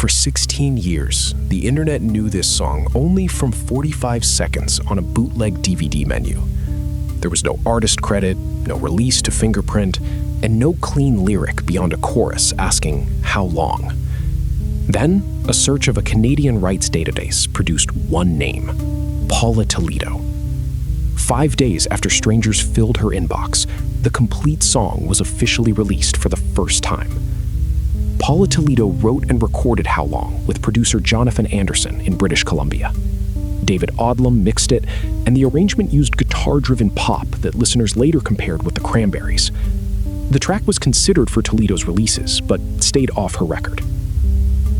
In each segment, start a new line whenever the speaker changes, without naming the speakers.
For 16 years, the internet knew this song only from 45 seconds on a bootleg DVD menu. There was no artist credit, no release to fingerprint, and no clean lyric beyond a chorus asking, "How long?" Then, a search of a Canadian rights database produced one name, Paula Toledo. 5 days after strangers filled her inbox, the complete song was officially released for the first time. Paula Toledo wrote and recorded How Long with producer Jonathan Anderson in British Columbia. David Odlum mixed it, and the arrangement used guitar-driven pop that listeners later compared with the Cranberries. The track was considered for Toledo's releases, but stayed off her record.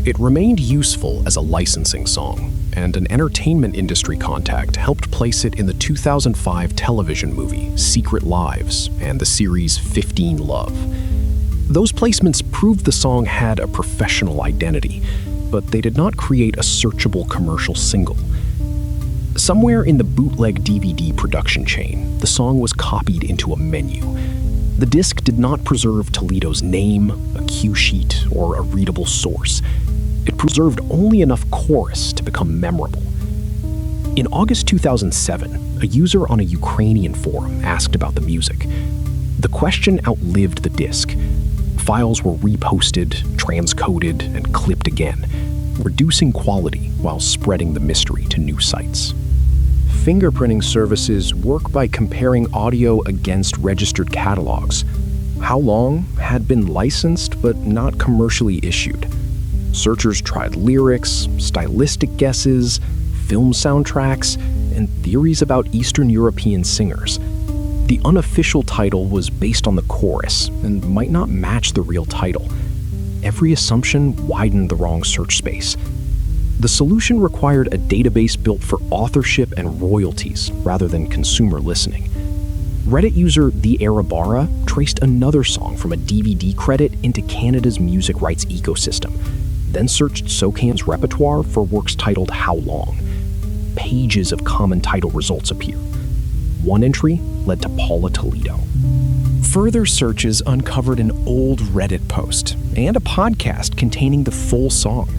It remained useful as a licensing song, and an entertainment industry contact helped place it in the 2005 television movie Secret Lives and the series 15 Love. Those placements proved the song had a professional identity, but they did not create a searchable commercial single. Somewhere in the bootleg DVD production chain, the song was copied into a menu. The disc did not preserve Toledo's name, a cue sheet, or a readable source. It preserved only enough chorus to become memorable. In August 2007, a user on a Ukrainian forum asked about the music. The question outlived the disc. Files were reposted, transcoded, and clipped again, reducing quality while spreading the mystery to new sites. Fingerprinting services work by comparing audio against registered catalogs. How Long had been licensed but not commercially issued. Searchers tried lyrics, stylistic guesses, film soundtracks, and theories about Eastern European singers. The unofficial title was based on the chorus and might not match the real title. Every assumption widened the wrong search space. The solution required a database built for authorship and royalties rather than consumer listening. Reddit user The Arabara traced another song from a DVD credit into Canada's music rights ecosystem, then searched SOCAN's repertoire for works titled How Long. Pages of common title results appear. One entry led to Paula Toledo. Further searches uncovered an old Reddit post and a podcast containing the full song.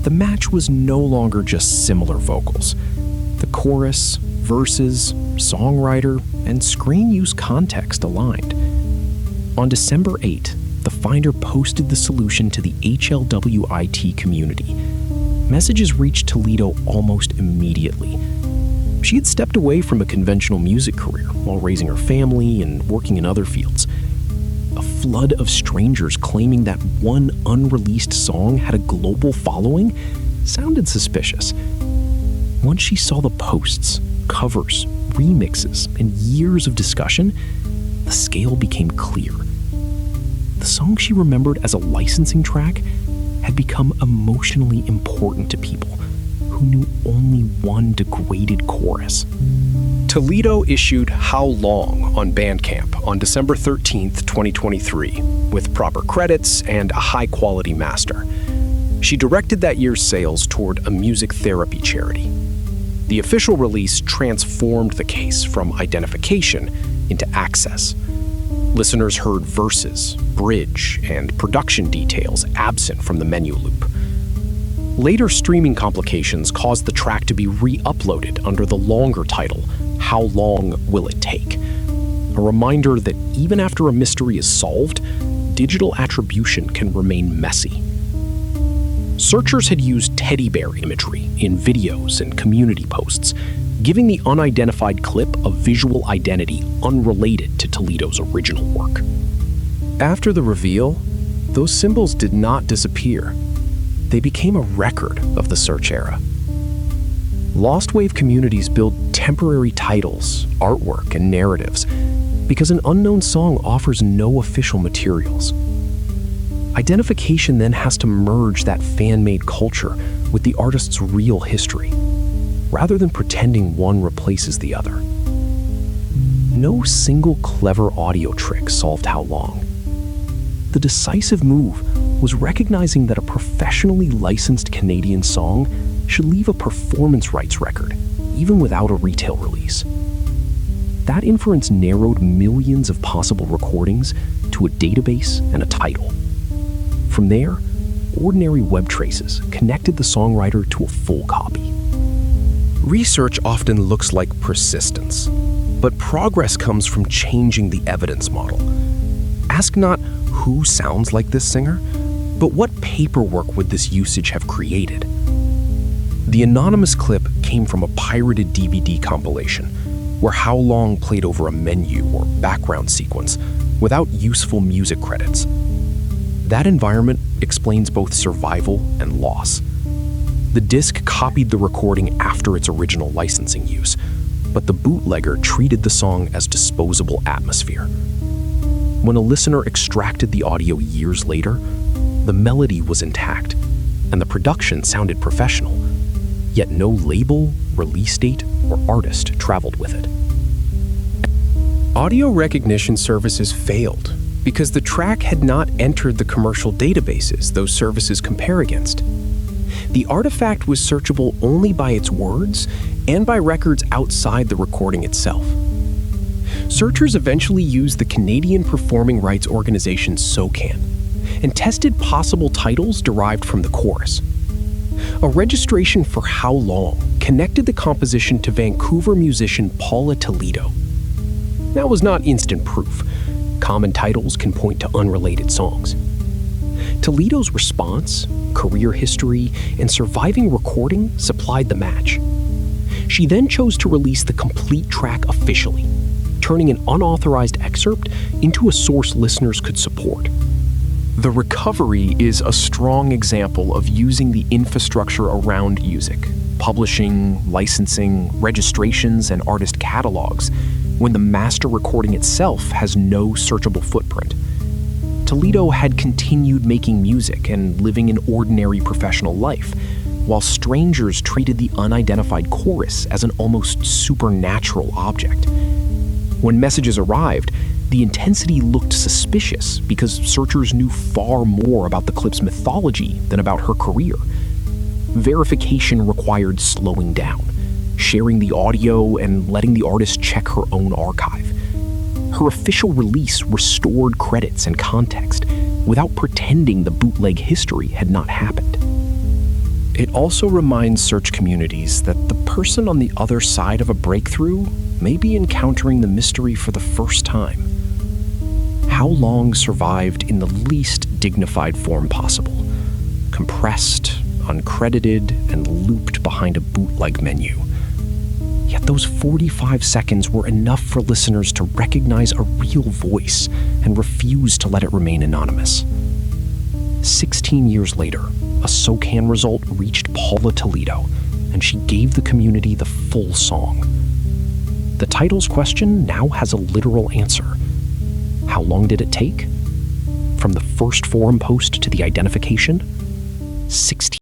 The match was no longer just similar vocals. The chorus, verses, songwriter, and screen use context aligned. On December 8, the finder posted the solution to the HLWIT community. Messages reached Toledo almost immediately. She had stepped away from a conventional music career while raising her family and working in other fields. A flood of strangers claiming that one unreleased song had a global following sounded suspicious. Once she saw the posts, covers, remixes, and years of discussion, the scale became clear. The song she remembered as a licensing track had become emotionally important to people who knew only one degraded chorus. Toledo issued How Long on Bandcamp on December 13th, 2023, with proper credits and a high-quality master. She directed that year's sales toward a music therapy charity. The official release transformed the case from identification into access. Listeners heard verses, bridge, and production details absent from the menu loop. Later streaming complications caused the track to be re-uploaded under the longer title, How Long Will It Take? A reminder that even after a mystery is solved, digital attribution can remain messy. Searchers had used teddy bear imagery in videos and community posts, giving the unidentified clip a visual identity unrelated to Toledo's original work. After the reveal, those symbols did not disappear. They became a record of the search era. Lost Wave communities build temporary titles, artwork, and narratives because an unknown song offers no official materials. Identification then has to merge that fan-made culture with the artist's real history, rather than pretending one replaces the other. No single clever audio trick solved How Long. The decisive move was recognizing that a professionally licensed Canadian song should leave a performance rights record, even without a retail release. That inference narrowed millions of possible recordings to a database and a title. From there, ordinary web traces connected the songwriter to a full copy.
Research often looks like persistence, but progress comes from changing the evidence model. Ask not who sounds like this singer, but what paperwork would this usage have created? The anonymous clip came from a pirated DVD compilation, where How Long played over a menu or background sequence without useful music credits. That environment explains both survival and loss. The disc copied the recording after its original licensing use, but the bootlegger treated the song as disposable atmosphere. When a listener extracted the audio years later, the melody was intact, and the production sounded professional, yet no label, release date, or artist traveled with it.
Audio recognition services failed because the track had not entered the commercial databases those services compare against. The artifact was searchable only by its words and by records outside the recording itself. Searchers eventually used the Canadian performing rights organization SOCAN and tested possible titles derived from the chorus. A registration for How Long connected the composition to Vancouver musician Paula Toledo. That was not instant proof. Common titles can point to unrelated songs. Toledo's response, career history, and surviving recording supplied the match. She then chose to release the complete track officially, turning an unauthorized excerpt into a source listeners could support. The recovery is a strong example of using the infrastructure around music, publishing, licensing, registrations, and artist catalogs, when the master recording itself has no searchable footprint. Toledo had continued making music and living an ordinary professional life, while strangers treated the unidentified chorus as an almost supernatural object. When messages arrived, the intensity looked suspicious because searchers knew far more about the clip's mythology than about her career. Verification required slowing down, sharing the audio, and letting the artist check her own archive. Her official release restored credits and context without pretending the bootleg history had not happened. It also reminds search communities that the person on the other side of a breakthrough may be encountering the mystery for the first time. How Long survived in the least dignified form possible, compressed, uncredited, and looped behind a bootleg menu. Yet those 45 seconds were enough for listeners to recognize a real voice and refuse to let it remain anonymous. 16 years later, a SOCAN result reached Paula Toledo, and she gave the community the full song. The title's question now has a literal answer. How long did it take? From the first forum post to the identification? 16